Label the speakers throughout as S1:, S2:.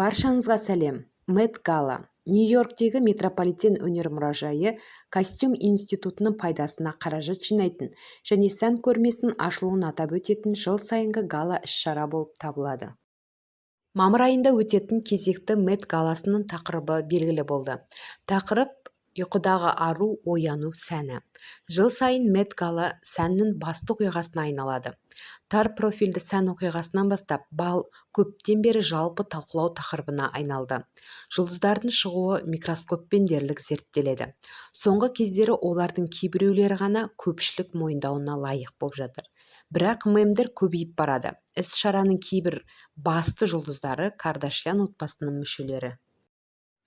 S1: Баршаңызға сәлем. Мэтт Гала. Нью-Йорктегі метрополитен өнер мұражайы костюм институтының пайдасына қаражат жинайтын және сән көрмесінің ашылуын атап өтетін жыл сайынғы гала іс-шара болып табылады. Мамыр айында өтетін кезекті Мэтт Галасының тақырыбы белгілі болды. Тақырып ұйқыдағы ару, ояну сәні. Жыл сайын Мэтт Гала сәннің басты оқиғасына айналады. Тар профильді сән оқиғасынан бастап бал көптен бері жалпы талқылау тақырыбына айналды. Жұлдыздардың шығуы микроскоппен дерлік зерттеледі. Соңғы кездері олардың кейбіреулері ғана көпшілік мойындауына лайық болып жатыр. Бірақ мемдер көбейіп барады. Іс-шараның кейбір басты жұлдыздары Кардашьян отбасының мүшелері.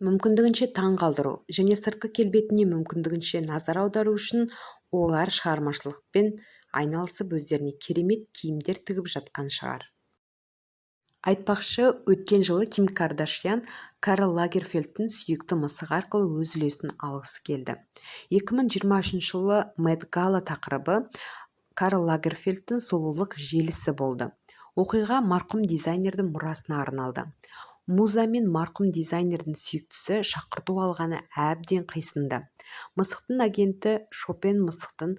S1: Мүмкіндігінше таң қалдыру және сыртқы келбетіне мүмкіндігінше назар аудару үшін олар шығармашылықпен айналысып өздеріне керемет киімдер тігіп жатқан шығар. Айтпақшы, өткен жылы Ким Кардашьян Карл Лагерфельдтің сүйікті мысығы арқылы өз үлесін алғысы келді. 2023 жылы Мэтт Гала тақырыбы Карл Лагерфельдтің сұлулық желісі болды. Оқиға марқұм дизайнердің мұрасына арналды. Муза мен марқұм дизайнердің сүйіктісі шақырту алғаны әбден қисынды. Мысықтың агенті Шопен мысықтың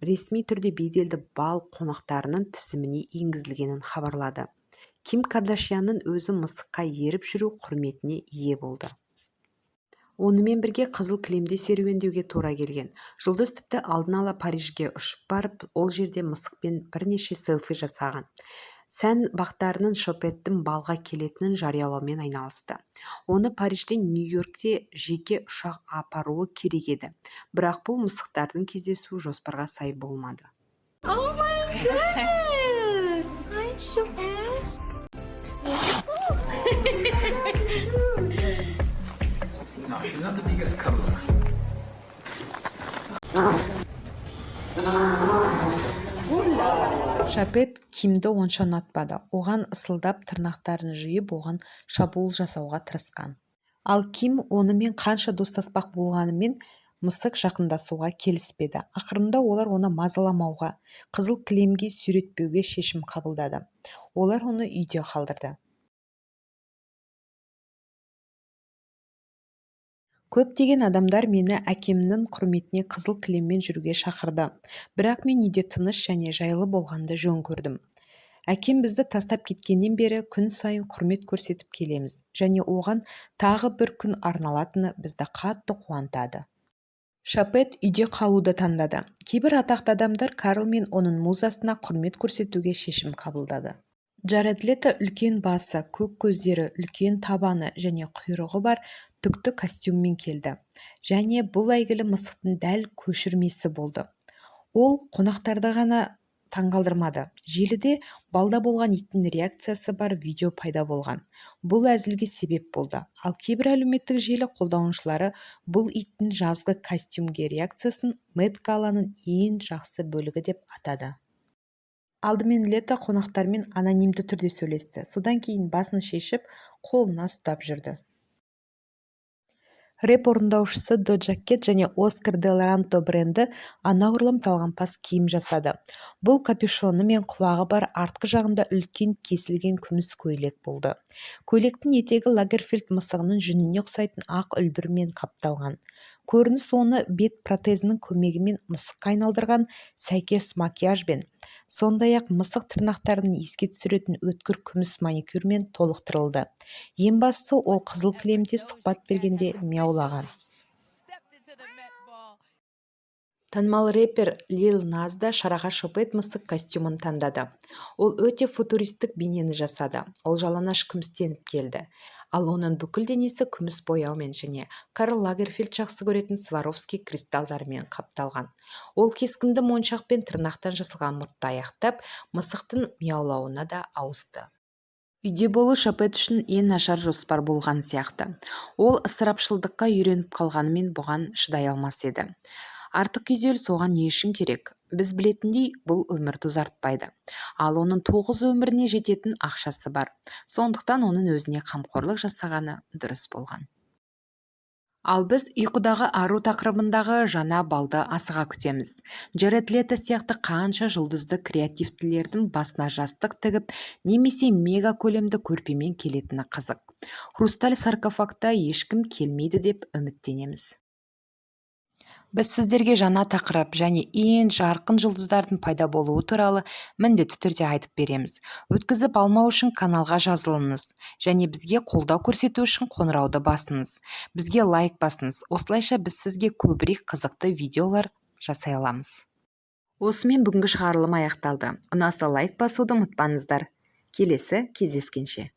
S1: ресми түрде беделді бал қонақтарының тізіміне енгізілгенін хабарлады. Ким Кардашьянның өзі мысыққа еріп жүру құрметіне ие болды. Онымен бірге қызыл кілемде серуендеуге тура келген. Жұлдыз тіпті алдын ала Парижге ұшып барып, ол жерде мысықпен бірнеше селфи жасаған. Сән бақтарының Шопеттің балға келетінін жариялаумен айналысты. Оны Парижден Нью-Йоркте жеке ұшақ апаруы керек еді. Бірақ бұл мысықтардың кездесуі жоспарға сай болмады.
S2: Oh my goodness! Hi, Chopin.
S3: No, she's not the biggest cuddler.
S1: Шопет Кимді онша ұнатпады. Оған ысылдап тырнақтарын жиып, оған шабуыл жасауға тырысқан. Ал Ким онымен қанша достаспақ болғанымен мысық жақындасуға келіспеді. Ақырында олар оны мазаламауға, қызыл кілемге сүйретпеуге шешім қабылдады. Олар оны үйде қалдырды. Көптеген адамдар мені әкемнің құрметіне қызыл кілеммен жүруге шақырды. Бірақ мен үйде тыныш және жайлы болғанды жөн көрдім. Әкем бізді тастап кеткеннен бері күн сайын құрмет көрсетіп келеміз, және оған тағы бір күн арналатыны бізді қатты қуантады. Шопет үйде қалуды таңдады. Кейбір атақты адамдар Карл мен оның музасына құрмет көрсетуге шешім қабылдады. Джаред Лето үлкен басы, көк көздері, үлкен табаны және құйрығы бар түкті костюммен келді. Және бұл әйгілі мысықтың дәл көшірмесі болды. Ол қонақтарды ғана таңғалдырмады. Желіде балда болған иттің реакциясы бар видео пайда болған. Бұл әзілге себеп болды. Ал кейбір әлеуметтік желі қолданушылары бұл иттің жазғы костюмге реакциясын Мэтт Галаның ең жақсы бөлігі деп атады. Алдымен Лето қонақтармен анонимді түрде сөйлесті. Содан кейін басын шешіп, қолына ұстап жүрді. Рэп орындаушысы Доджа Кэт және Оскар де Лоранто бренді анағұрлым талғампаз киім жасады. Бұл капюшоны мен құлағы бар, артқы жағында үлкен кесілген күміс көйлек болды. Көйлектің етегі Лагерфельд мысығының жүніне ұқсайтын ақ үлбірмен қапталған. Көрініс оны бет протезінің көмегімен мысыққа айналдырған сәйкес макияжбен, сондай-ақ мысық тырнақтарын еске түсіретін өткір күміс маникюрмен толықтырылды. Ең бастысы, ол қызыл кілемде сұхбат бергенде мяулаған. Танымал рэпер Лил Нас да шараға Шопет мысық костюмын таңдады. Ол өте футуристік бейнені жасады. Ол жалаңаш күмістеніп келді. Ал оның бүкіл денесі күміс бояумен және Карл Лагерфельд жақсы көретін Сваровски кристалдарымен қапталған. Ол кескінді моншақпен тырнақтан жасалған мұртты аяқтап, мысықтың мяулауына да ауысты. Үйде болу Шопет үшін ең нашар жоспар болған сияқты. Ол ысырапшылдыққа үйреніп қалғанымен бұған шыдай алмас еді. Артық күйзеліс оған не үшін керек? Біз білетіндей, бұл өмірді ұзартпайды. Ал оның 9 өміріне жететін ақшасы бар. Сондықтан оның өзіне қамқорлық жасағаны дұрыс болған. Ал біз ұйқыдағы ару тақырыбындағы жаңа балды асыға күтеміз. Джаред Лето сияқты қанша жұлдызды креативтілердің басына жастық тігіп, немесе мега көлемді көрпемен келетіні қызық. Хрусталь саркофагта ешкім келмейді деп үміттенеміз. Біз сіздерге жаңа тақырып және ең жарқын жұлдыздардың пайда болуы туралы міндетті түрде айтып береміз. Өткізіп алмау үшін каналға жазылыңыз және бізге қолдау көрсету үшін қоңырауды басыңыз. Бізге лайк басыңыз. Осылайша біз сізге көбірек қызықты видеолар жасай аламыз. Осымен бүгінгі шығарылым аяқталды. Ұнаса лайк басуды ұмытпаңыздар. Келесі кездескенше.